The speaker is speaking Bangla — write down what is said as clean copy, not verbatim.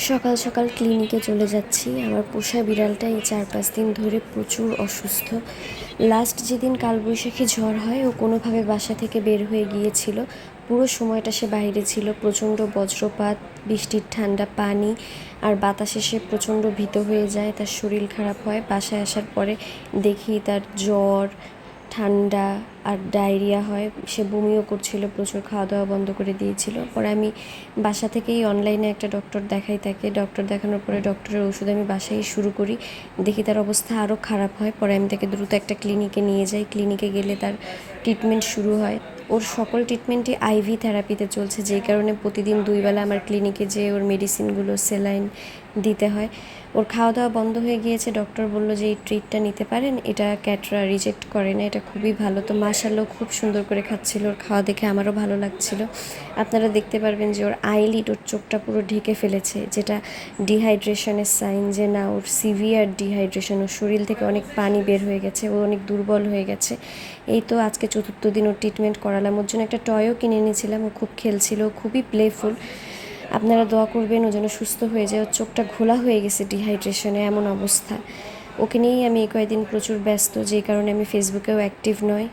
সকাল সকাল ক্লিনিকে চলে যাচ্ছি। আমার পোষা বিড়ালটা এই 4-5 দিন ধরে প্রচুর অসুস্থ। লাস্ট যেদিন কালবৈশাখী ঝড় হয় ও কোনোভাবে বাসা থেকে বের হয়ে গিয়েছিল। পুরো সময়টা সে বাইরে ছিল। প্রচণ্ড বজ্রপাত, বৃষ্টির ঠান্ডা পানি আর বাতাসে সে প্রচণ্ড ভীত হয়ে যায়, তার শরীর খারাপ হয়। বাসায় আসার পরে দেখি তার জ্বর, ঠান্ডা আর ডায়রিয়া হয়। সে বমিও করছিল, প্রচুর খাওয়া দাওয়া বন্ধ করে দিয়েছিল। পরে আমি বাসা থেকেই অনলাইনে একটা ডক্টর দেখাই তাকে। ডক্টর দেখানোর পরে ডক্টরের ওষুধ আমি বাসায় শুরু করি। দেখি তার অবস্থা আরও খারাপ হয়। পরে আমি তাকে দ্রুত একটা ক্লিনিকে নিয়ে যাই। ক্লিনিকে গেলে তার ট্রিটমেন্ট শুরু হয়। ওর সকল ট্রিটমেন্টই আইভি থেরাপিতে চলছে, যেই কারণে প্রতিদিন 2 বেলা আমার ক্লিনিকে যেয়ে ওর মেডিসিনগুলো, সেলাইন দিতে হয়। ওর খাওয়া দাওয়া বন্ধ হয়ে গিয়েছে। ডক্টর বলল যে এই ট্রিটটা নিতে পারেন, এটা ক্যাটরা রিজেক্ট করে না, এটা খুবই ভালো। তো মাশাআল্লাহ খুব সুন্দর করে খাচ্ছিল। ওর খাওয়া দেখে আমারও ভালো লাগছিল। আপনারা দেখতে পারবেন যে ওর আইলিড, ওর চোখটা পুরো ঢেকে ফেলেছে, যেটা ডিহাইড্রেশনের সাইন, যে না ওর সিভিয়ার ডিহাইড্রেশন, ওর শরীর থেকে অনেক পানি বের হয়ে গেছে, ও অনেক দুর্বল হয়ে গেছে। এই তো আজকে 4র্থ দিন ওর ট্রিটমেন্ট করালাম। ওর জন্য একটা টয়ও কিনে এনেছিলাম। ও খুব খেলছিল, খুবই প্লেফুল। আপনারা দোয়া করবেন ও যেন সুস্থ হয়ে যায়। ওর চোখটা ঘোলা হয়ে গেছে ডিহাইড্রেশনে, এমন অবস্থা। ওকে নিয়েই আমি এই কয়েকদিন প্রচুর ব্যস্ত, যেই কারণে আমি ফেসবুকেও অ্যাক্টিভ নই।